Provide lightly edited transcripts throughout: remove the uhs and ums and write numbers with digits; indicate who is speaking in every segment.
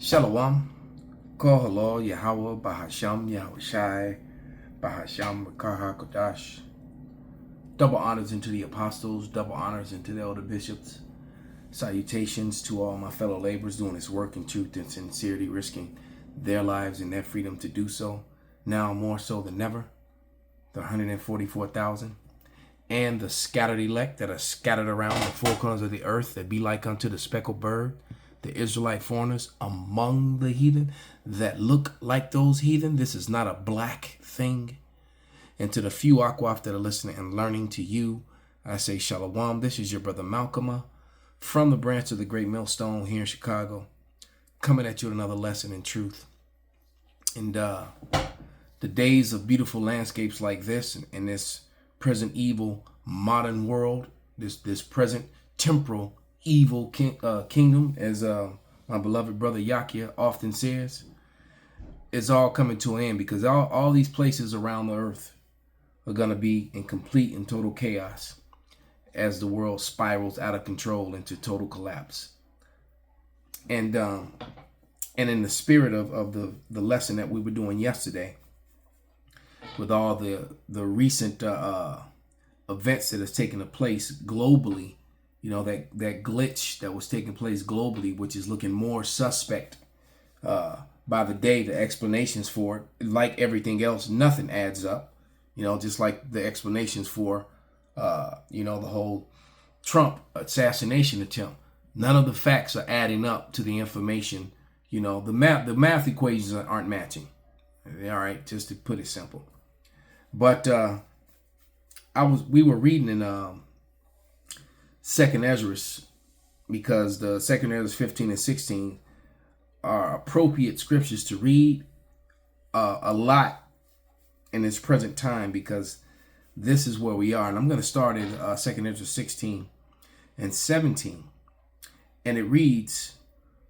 Speaker 1: Shalom, Kohalo, Yahweh, Bahasham, Yahushai, Bahasham, Rakaha, Kodash. Double honors into the apostles, double honors into the elder bishops. Salutations to all my fellow laborers doing this work in truth and sincerity, risking their lives and their freedom to do so, now more so than ever. The 144,000 and the scattered elect that are scattered around the four corners of the earth that be like unto the speckled bird, the Israelite foreigners among the heathen that look like those heathen. This is not a black thing. And to the few Akwaf that are listening and learning, to you, I say Shalom. This is your brother Malcolm from the branch of the Great Millstone here in Chicago, coming at you with another lesson in truth. And the days of beautiful landscapes like this in this present evil modern world, this present temporal evil kingdom, as my beloved brother Yakia often says, is all coming to an end, because all these places around the earth are going to be in complete and total chaos as the world spirals out of control into total collapse. And in the spirit of the lesson that we were doing yesterday, with all the recent events that has taken place globally, you know, that glitch that was taking place globally, which is looking more suspect by the day. The explanations for it, like everything else, nothing adds up. You know, just like the explanations for, you know, the whole Trump assassination attempt. None of the facts are adding up to the information. You know, the math equations aren't matching. All right, just to put it simple. But we were reading in Second Ezra, because the Second Ezra 15 and 16 are appropriate scriptures to read a lot in this present time, because this is where we are. And I'm going to start in Second Ezra 16 and 17, and it reads,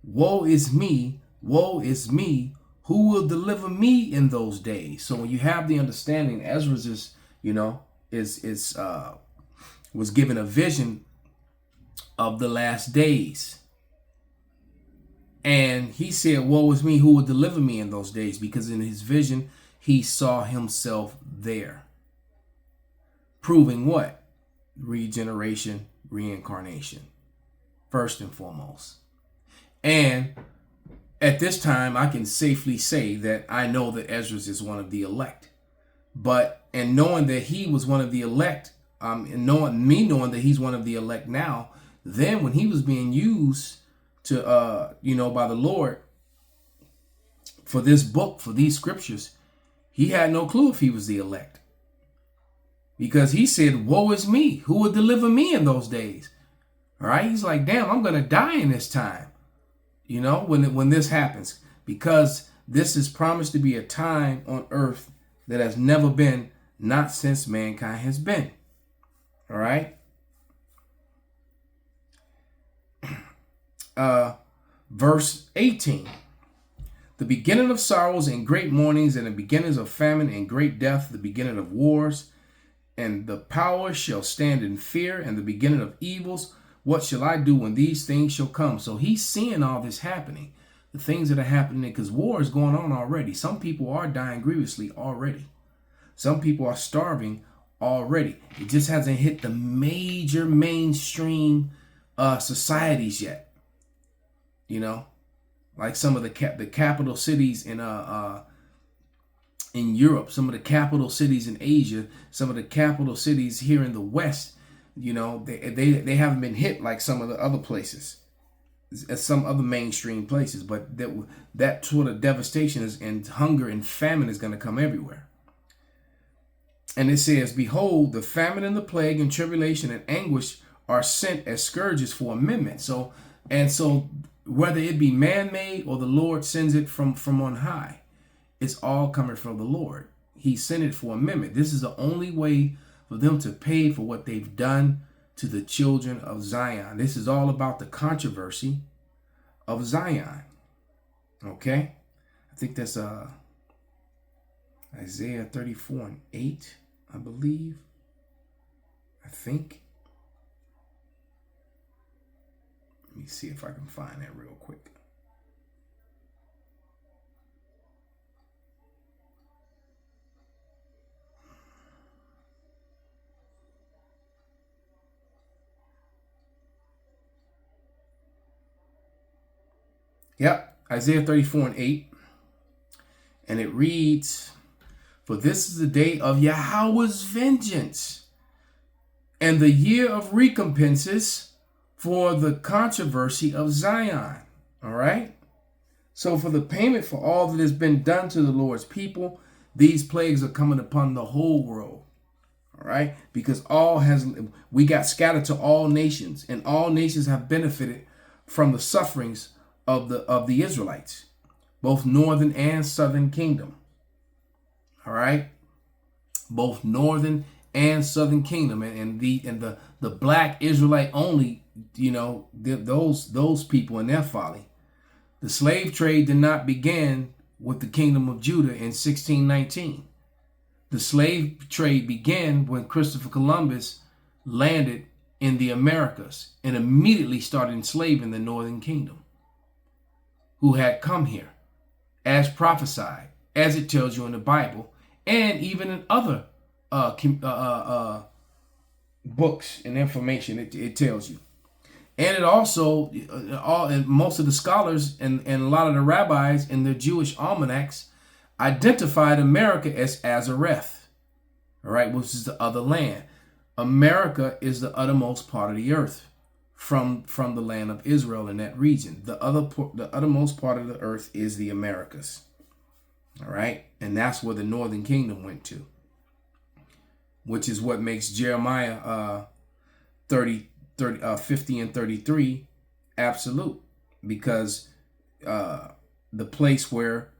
Speaker 1: "Woe is me, who will deliver me in those days?" So when you have the understanding, Ezra is, you know, was given a vision of the last days. And he said, "Woe is me, who will deliver me in those days?" Because in his vision, he saw himself there. Proving what? Regeneration, reincarnation, first and foremost. And at this time, I can safely say that I know that Ezra is one of the elect. And knowing that he was one of the elect, and knowing that he's one of the elect now, then when he was being used to, you know, by the Lord for this book, for these scriptures, he had no clue if he was the elect. Because he said, "Woe is me, who will deliver me in those days?" All right, he's like, damn, I'm going to die in this time, you know, when this happens. Because this is promised to be a time on earth that has never been, not since mankind has been. All right. Verse 18. "The beginning of sorrows and great mournings, and the beginnings of famine and great death, the beginning of wars, and the power shall stand in fear, and the beginning of evils. What shall I do when these things shall come?" So he's seeing all this happening, the things that are happening, because war is going on already. Some people are dying grievously already. Some people are starving already. It just hasn't hit the major mainstream societies yet. You know, like some of the capital cities in Europe, some of the capital cities in Asia, some of the capital cities here in the West. You know, they haven't been hit like some of the other places, some other mainstream places. But that sort of devastation and hunger and famine is going to come everywhere. And it says, "Behold, the famine and the plague and tribulation and anguish are sent as scourges for amendment." So whether it be man-made or the Lord sends it from on high, it's all coming from the Lord. He sent it for amendment. This is the only way for them to pay for what they've done to the children of Zion. This is all about the controversy of Zion. Okay? I think that's Isaiah 34 and 8, I believe. I think. Let me see if I can find that real quick. Yep, Isaiah 34:8. And it reads, "For this is the day of Yahweh's vengeance, and the year of recompenses for the controversy of Zion." All right? So for the payment for all that has been done to the Lord's people, these plagues are coming upon the whole world. All right? Because we got scattered to all nations, and all nations have benefited from the sufferings of the Israelites, both northern and southern kingdom. All right? Both northern and southern kingdom, and the black Israelite only, those people and their folly. The slave trade did not begin with the kingdom of Judah in 1619. The slave trade began when Christopher Columbus landed in the Americas and immediately started enslaving the northern kingdom, who had come here as prophesied, as it tells you in the Bible, and even in other books and information it tells you. And it also, and most of the scholars and a lot of the rabbis in the Jewish almanacs identified America as Azareth, all right, which is the other land. America is the uttermost part of the earth from the land of Israel in that region. The uttermost part of the earth is the Americas, all right, and that's where the northern kingdom went to, which is what makes Jeremiah 50 and 33 absolute, because the place where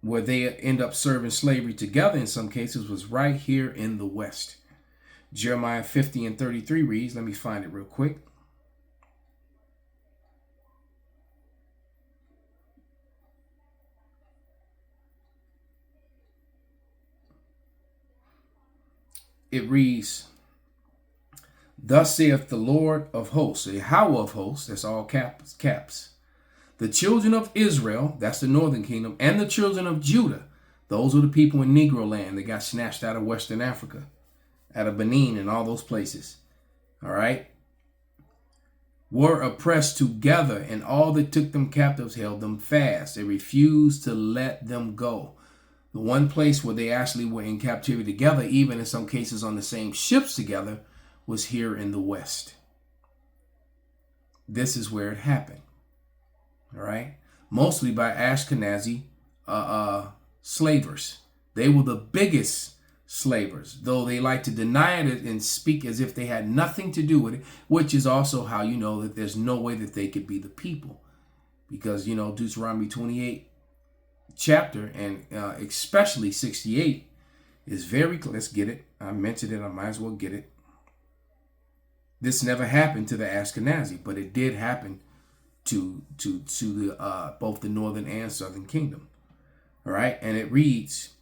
Speaker 1: they end up serving slavery together in some cases was right here in the West. Jeremiah 50 and 33 reads, let me find it real quick. It reads, "Thus saith the Lord of hosts," Yahweh of hosts, that's all caps. "The children of Israel," that's the northern kingdom, "and the children of Judah," those are the people in Negro land that got snatched out of Western Africa, out of Benin and all those places, all right, "were oppressed together, and all that took them captives held them fast. They refused to let them go." The one place where they actually were in captivity together, even in some cases on the same ships together, was here in the West. This is where it happened, all right? Mostly by Ashkenazi slavers. They were the biggest slavers, though they like to deny it and speak as if they had nothing to do with it, which is also how you know that there's no way that they could be the people. Because, Deuteronomy 28 chapter, and especially 68, is very clear. Let's get it. I mentioned it. I might as well get it. This never happened to the Ashkenazi, but it did happen to the both the northern and southern kingdom. All right, and it reads,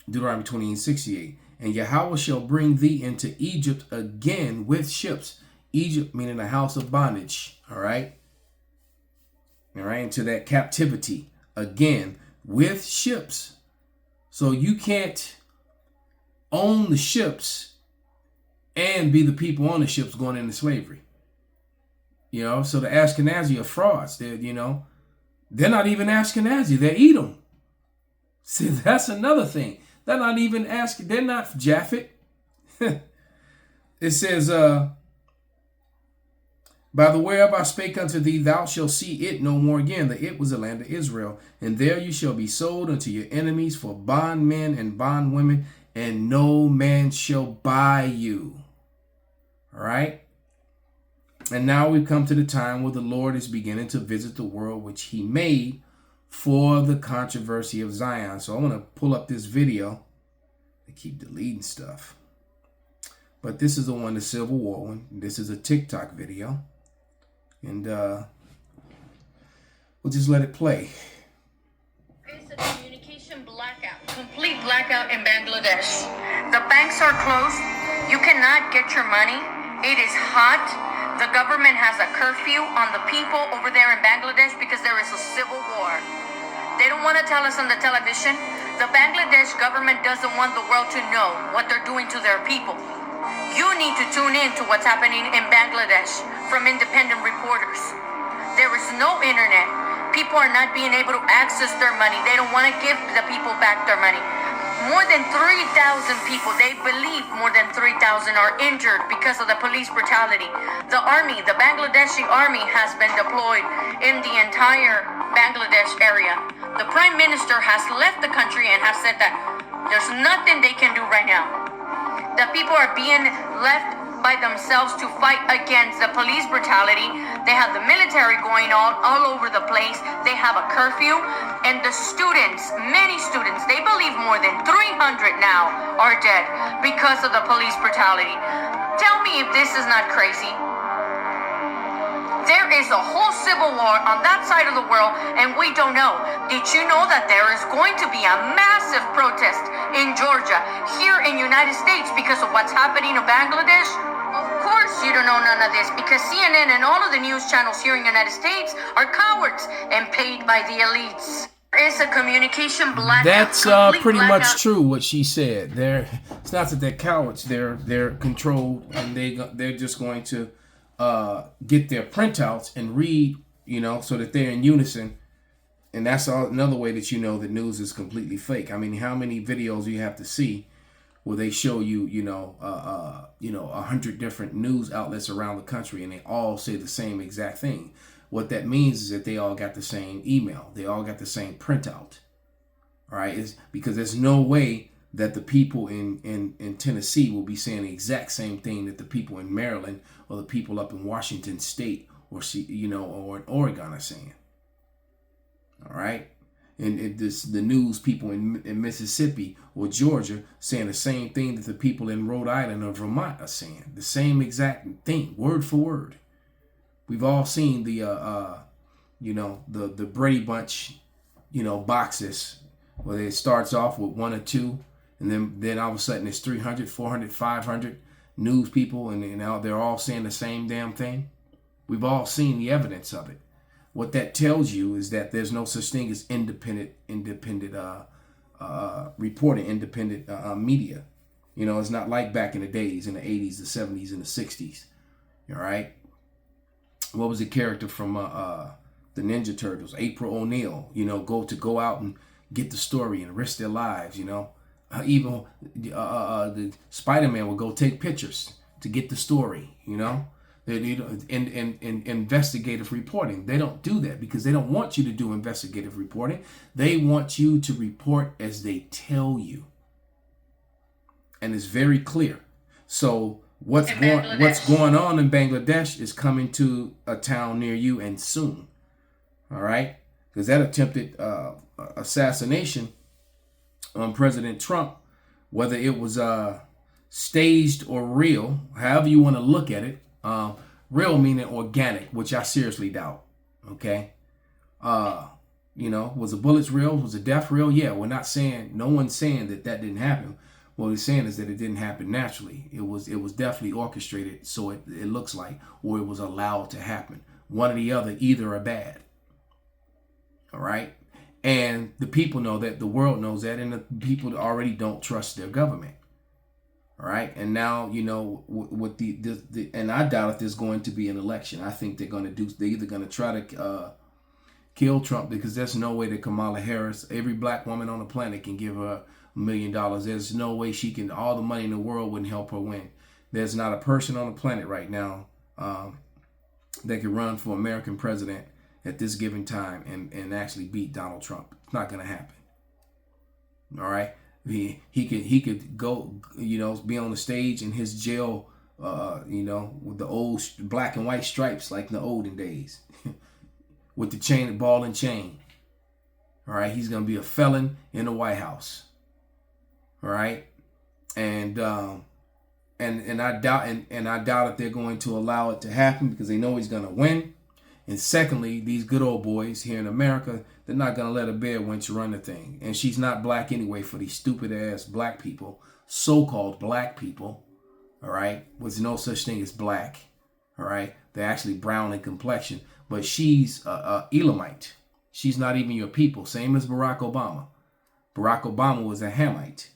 Speaker 1: Deuteronomy 28:68, "And Yahweh shall bring thee into Egypt again with ships." Egypt meaning a house of bondage. All right, into that captivity again with ships. So you can't own the ships and be the people on the ships going into slavery. So the Ashkenazi are frauds. They're not even Ashkenazi. They're Edom. See, that's another thing. They're not even they're not Japhet. It says, "By the whereof I spake unto thee, thou shalt see it no more again." The it was the land of Israel. "And there you shall be sold unto your enemies for bondmen and bondwomen, and no man shall buy you." All right. And now we've come to the time where the Lord is beginning to visit the world which he made for the controversy of Zion. So I want to pull up this video. They keep deleting stuff. But this is the one, the Civil War one. This is a TikTok video. And we'll just let it play.
Speaker 2: It's a communication blackout, complete blackout in Bangladesh. The banks are closed. You cannot get your money. It is hot. The government has a curfew on the people over there in Bangladesh because there is a civil war. They don't want to tell us on the television. The Bangladesh government doesn't want the world to know what they're doing to their people. You need to tune in to what's happening in Bangladesh from independent reporters. There is no internet. People are not being able to access their money. They don't want to give the people back their money. More than 3,000 people, they believe more than 3,000 are injured because of the police brutality. The army, the Bangladeshi army has been deployed in the entire Bangladesh area. The prime minister has left the country and has said that there's nothing they can do right now. The people are being left by themselves to fight against the police brutality. They have the military going on all over the place. They have a curfew. And the students, many students, they believe more than 300 now are dead because of the police brutality. Tell me if this is not crazy. There is a whole civil war on that side of the world, and we don't know. Did you know that there is going to be a massive protest in Georgia, here in United States, because of what's happening in Bangladesh? Of course you don't know none of this, because CNN and all of the news channels here in the United States are cowards and paid by the elites. There is a communication blackout.
Speaker 1: That's pretty
Speaker 2: blackout.
Speaker 1: much true what she said. It's not that they're cowards. They're controlled, and they're just going to get their printouts and read, so that they're in unison. And that's another way that you know the news is completely fake. I mean, how many videos you have to see where they show you, 100 different news outlets around the country, and they all say the same exact thing. What that means is that they all got the same email. They all got the same printout. All right, it's because there's no way that the people in Tennessee will be saying the exact same thing that the people in Maryland or the people up in Washington State or in Oregon are saying. All right, and the news people in Mississippi or Georgia saying the same thing that the people in Rhode Island or Vermont are saying. The same exact thing, word for word. We've all seen the Brady Bunch, boxes where it starts off with 1 or 2. And then all of a sudden it's 300, 400, 500 news people, and now they're all saying the same damn thing. We've all seen the evidence of it. What that tells you is that there's no such thing as independent reporting, independent media. It's not like back in the days, in the 80s, the 70s, and the 60s. All right. What was the character from the Ninja Turtles? April O'Neil. Go out and get the story and risk their lives. Even the Spider-Man would go take pictures to get the story, in investigative reporting. They don't do that because they don't want you to do investigative reporting. They want you to report as they tell you. And it's very clear. So what's going on in Bangladesh is coming to a town near you, and soon. All right? Because that attempted assassination on President Trump, whether it was staged or real, however you want to look at it, real meaning organic, which I seriously doubt. Okay, was the bullets real? Was the death real? Yeah, we're not saying, no one's saying that didn't happen. What we're saying is that it didn't happen naturally. It was definitely orchestrated, so it looks like, or it was allowed to happen. One or the other, either are bad. All right. And the people know that, the world knows that, and the people already don't trust their government. All right. And now, with the and I doubt if there's going to be an election. I think they're either going to try to kill Trump, because there's no way that Kamala Harris, every black woman on the planet, can give her $1 million. There's no way she can, all the money in the world wouldn't help her win. There's not a person on the planet right now that can run for American president at this given time and actually beat Donald Trump. It's not going to happen. All right. He could go, be on the stage in his jail, with the old black and white stripes like in the olden days, with the ball and chain. All right. He's going to be a felon in the White House. All right. And I doubt if they're going to allow it to happen, because they know he's going to win. And secondly, these good old boys here in America, they're not going to let a bare wench run the thing. And she's not black anyway for these stupid ass black people, so-called black people. All right. There's no such thing as black. All right. They're actually brown in complexion. But she's Elamite. She's not even your people. Same as Barack Obama. Barack Obama was a Hamite.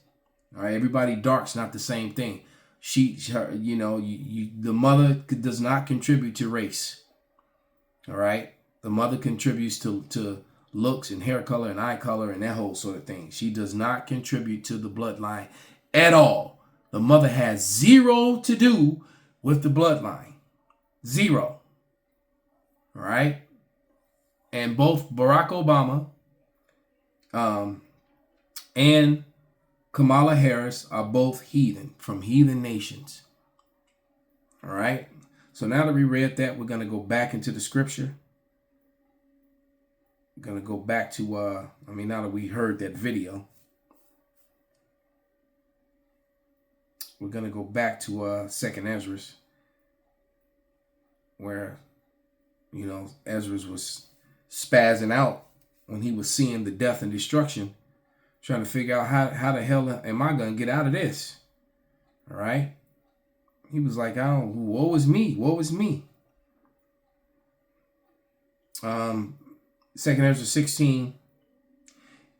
Speaker 1: All right. Everybody dark's not the same thing. The mother does not contribute to race. All right. The mother contributes to looks and hair color and eye color and that whole sort of thing. She does not contribute to the bloodline at all. The mother has zero to do with the bloodline. Zero. All right. And both Barack Obama and Kamala Harris are both heathen, from heathen nations. All right. So now that we read that, we're going to go back into the scripture. We're going to go back to, now that we heard that video, we're going to go back to 2nd Ezra, where, Ezra was spazzing out when he was seeing the death and destruction, trying to figure out how the hell am I going to get out of this? All right. He was like, oh, woe is me. Woe is me. 2nd Ezra 16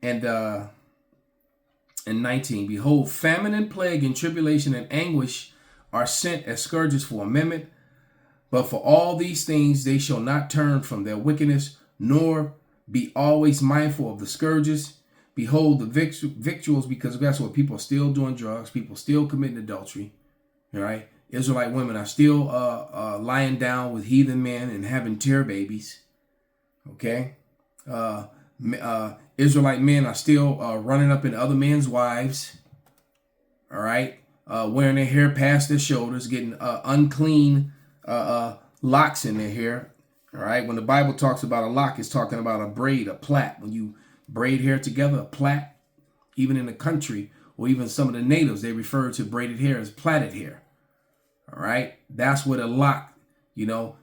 Speaker 1: and 19. Behold, famine and plague and tribulation and anguish are sent as scourges for a moment. But for all these things, they shall not turn from their wickedness, nor be always mindful of the scourges. Behold, the victuals, because that's what people are still doing drugs. People still committing adultery. All right. Israelite women are still lying down with heathen men and having tear babies. Okay. Israelite men are still running up in other men's wives. All right. Wearing their hair past their shoulders, getting unclean locks in their hair. All right. When the Bible talks about a lock, it's talking about a braid, a plait. When you braid hair together, a plait. Even in the country, or even some of the natives, they refer to braided hair as plaited hair. All right. That's what a lock,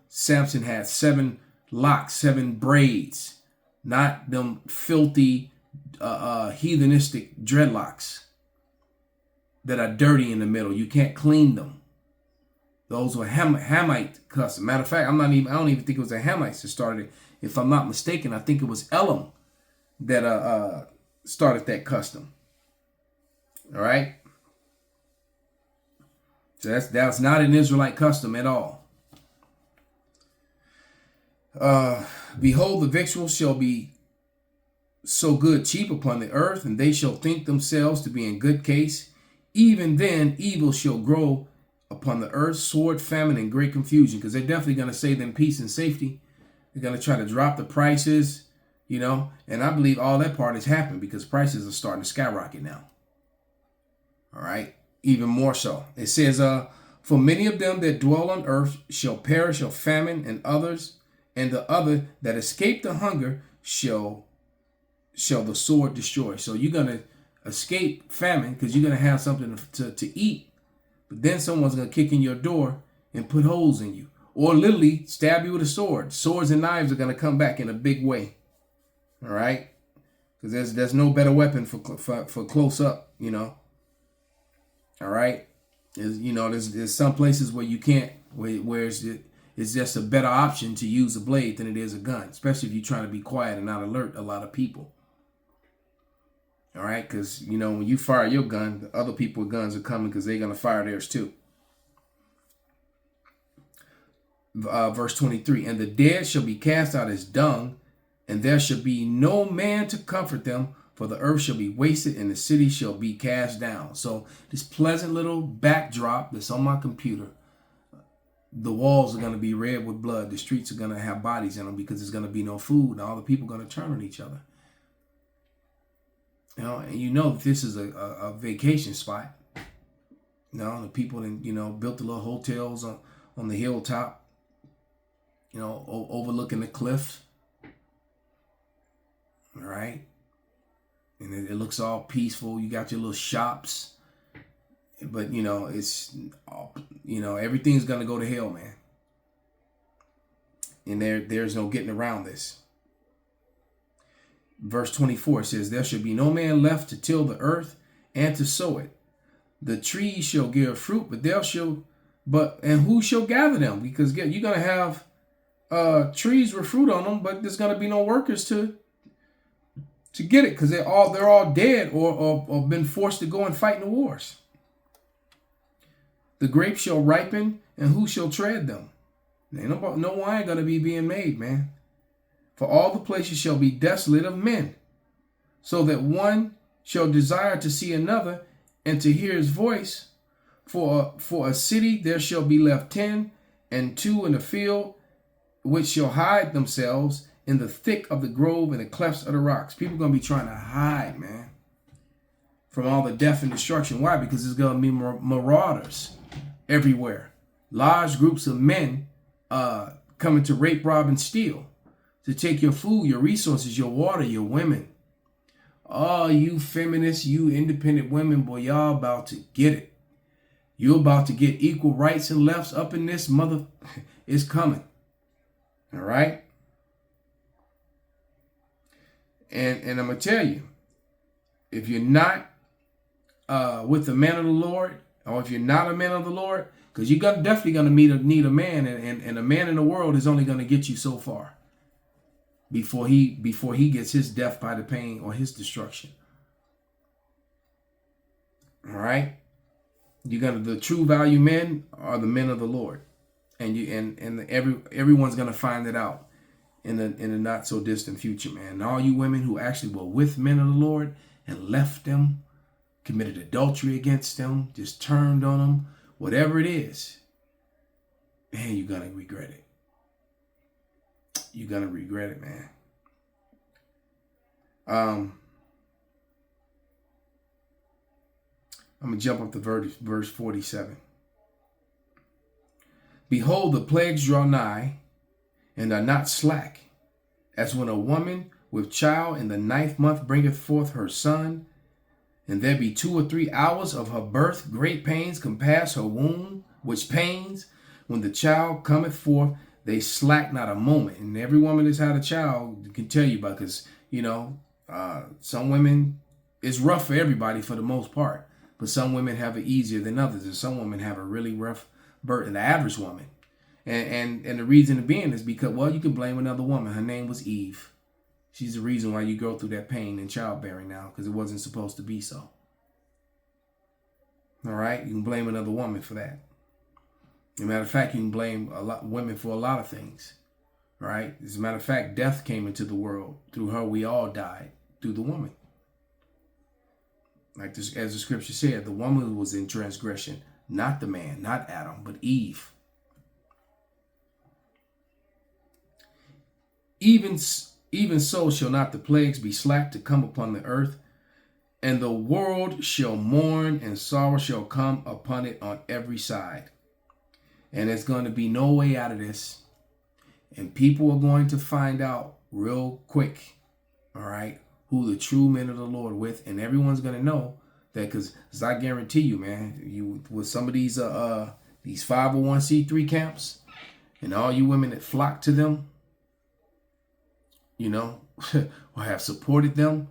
Speaker 1: Samson had 7 locks, 7 braids, not them filthy, heathenistic dreadlocks that are dirty in the middle. You can't clean them. Those were Hamite custom. Matter of fact, I don't even think it was the Hamites that started it. If I'm not mistaken, I think it was Elam that started that custom. All right. So that's not an Israelite custom at all. Behold, the victuals shall be so good cheap upon the earth, and they shall think themselves to be in good case. Even then, evil shall grow upon the earth, sword, famine, and great confusion. Because they're definitely going to say them peace and safety. They're going to try to drop the prices, and I believe all that part has happened because prices are starting to skyrocket now. All right. Even more so. It says, for many of them that dwell on earth shall perish of famine, and the other that escape the hunger shall the sword destroy. So you're going to escape famine because you're going to have something to eat. But then someone's going to kick in your door and put holes in you. Or literally stab you with a sword. Swords and knives are going to come back in a big way. All right? Because there's no better weapon for close up, All right, there's some places where you can't, where it's just a better option to use a blade than it is a gun, especially if you're trying to be quiet and not alert a lot of people. All right, because when you fire your gun, the other people with guns are coming because they're gonna fire theirs too. Verse 23: and the dead shall be cast out as dung, and there shall be no man to comfort them. For the earth shall be wasted and the city shall be cast down. So this pleasant little backdrop that's on my computer, the walls are going to be red with blood. The streets are going to have bodies in them because there's going to be no food. And all the people are going to turn on each other. And this is a vacation spot. The people built the little hotels on the hilltop, overlooking the cliff. All right. And it looks all peaceful. You got your little shops. But, it's, everything's going to go to hell, man. And there's no getting around this. Verse 24 says, there shall be no man left to till the earth and to sow it. The trees shall give fruit, and who shall gather them? Because you're going to have trees with fruit on them, but there's going to be no workers to get it because they're all dead or been forced to go and fight in the wars. The grapes shall ripen, and who shall tread them? Ain't no wine going to be being made, man. For all the places shall be desolate of men, so that one shall desire to see another and to hear his voice. For a city there shall be left 10, and 2 in the field, which shall hide themselves in the thick of the grove and the clefts of the rocks. People are going to be trying to hide, man, from all the death and destruction. Why? Because there's going to be marauders everywhere. Large groups of men coming to rape, rob, and steal, to take your food, your resources, your water, your women. Oh, you feminists, you independent women, boy, y'all about to get it. You're about to get equal rights and lefts up in this mother. It's coming. All right? And I'm going to tell you, if you're not with the man of the Lord, or if you're not a man of the Lord, because you're definitely going to need a man, and a man in the world is only going to get you so far before he gets his death by the pain or his destruction. All right? The true value men are the men of the Lord. And everyone's going to find it out in the not so distant future, man. And all you women who actually were with men of the Lord and left them, committed adultery against them, just turned on them, whatever it is, man, you're going to regret it. You're going to regret it, man. I'm going to jump up to verse 47. Behold, the plagues draw nigh, and are not slack, as when a woman with child in the 9th month bringeth forth her son, and there be 2 or 3 hours of her birth, great pains compass her womb, which pains, when the child cometh forth, they slack not a moment. And every woman that's had a child can tell you about, because, some women, it's rough for everybody for the most part, but some women have it easier than others, and some women have a really rough birth, and the average woman. And the reason being is because, well, you can blame another woman. Her name was Eve. She's the reason why you go through that pain in childbearing now, because it wasn't supposed to be so. All right? You can blame another woman for that. As a matter of fact, you can blame women for a lot of things. All right? As a matter of fact, death came into the world. Through her, we all died. Through the woman. Like this, as the scripture said, the woman was in transgression. Not the man, not Adam, but Eve. Even so shall not the plagues be slack to come upon the earth, and the world shall mourn, and sorrow shall come upon it on every side. And there's going to be no way out of this. And people are going to find out real quick, all right, who the true men of the Lord with, and everyone's going to know that, because I guarantee you, man, you with some of these 501c3 camps, and all you women that flock to them, or have supported them,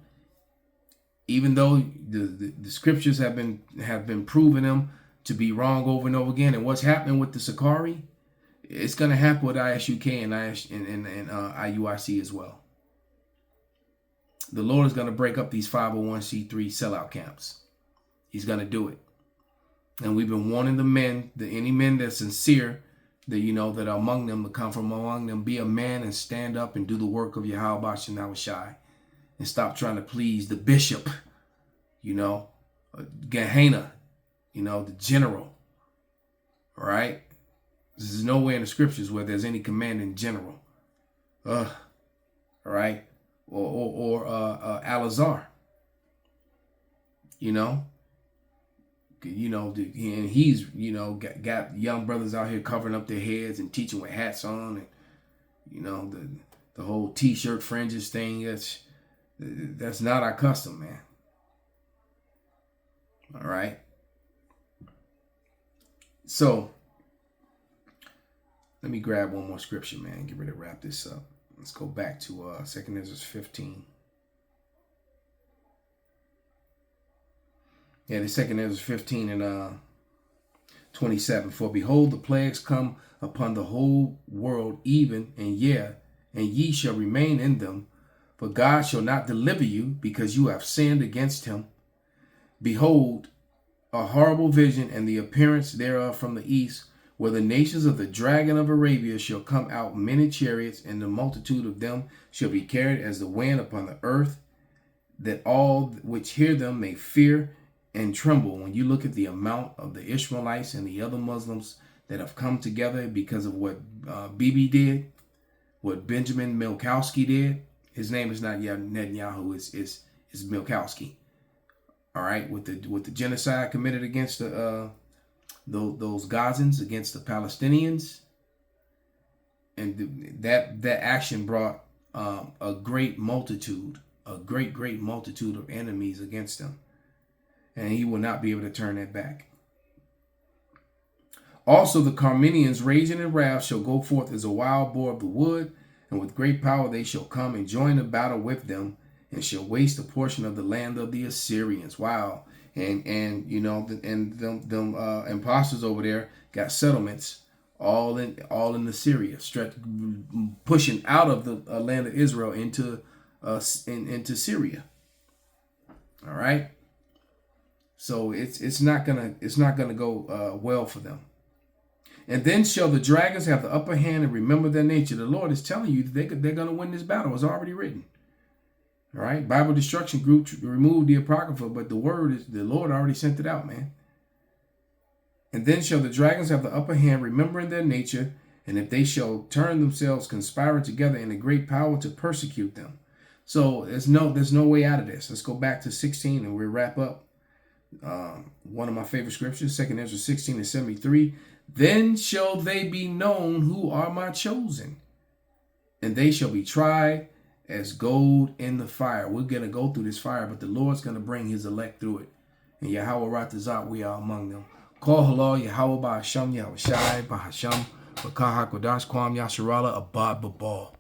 Speaker 1: even though the scriptures have been proving them to be wrong over and over again. And what's happening with the Sakari, it's going to happen with ISUK and IUIC as well. The Lord is going to break up these 501c3 sellout camps. He's going to do it. And we've been warning the men, any men that's sincere, that that are among them, to come from among them, be a man and stand up and do the work of Yahweh Shai, and stop trying to please the bishop, Gehenna, the general. All right? There's nowhere in the scriptures where there's any commanding general. All right? Or Alazar. And he's, got young brothers out here covering up their heads and teaching with hats on, and, the whole t-shirt fringes thing. That's not our custom, man. All right. So let me grab one more scripture, man. Get ready to wrap this up. Let's go back to 2 Ezra 15. Yeah, the 2 Ezra 15 and 27. For behold, the plagues come upon the whole world, even and ye shall remain in them. For God shall not deliver you, because you have sinned against him. Behold, a horrible vision, and the appearance thereof from the east, where the nations of the dragon of Arabia shall come out many chariots, and the multitude of them shall be carried as the wind upon the earth, that all which hear them may fear and tremble. When you look at the amount of the Ishmaelites and the other Muslims that have come together because of what Bibi did, what Benjamin Milkowski did. His name is not Netanyahu, it's Milkowski. All right, with the genocide committed against those Gazans, against the Palestinians, and that action brought a great multitude of enemies against him, and he will not be able to turn that back. Also, the Carmenians, raging in wrath, shall go forth as a wild boar of the wood, and with great power they shall come and join the battle with them, and shall waste a portion of the land of the Assyrians. Wow. And you know, and them imposters over there got settlements all in Assyria, pushing out of the land of Israel into Syria. All right. So it's not gonna go well for them. And then shall the dragons have the upper hand and remember their nature. The Lord is telling you that they're going to win this battle. It's already written. All right. Bible Destruction Group removed the Apocrypha, but the Lord already sent it out, man. And then shall the dragons have the upper hand, remembering their nature, and if they shall turn themselves, conspiring together in a great power to persecute them. So there's no way out of this. Let's go back to 16 and we'll wrap up. One of my favorite scriptures, 2 Ezra 16:73. Then shall they be known who are my chosen, and they shall be tried as gold in the fire. We're going to go through this fire, but the Lord's going to bring his elect through it. And Yahweh Ratazat, we are among them. Call halal Yahweh Bahasham Yahweh Shai Bahasham Bakaha Kodash Kwam Yasharala Abad Babal.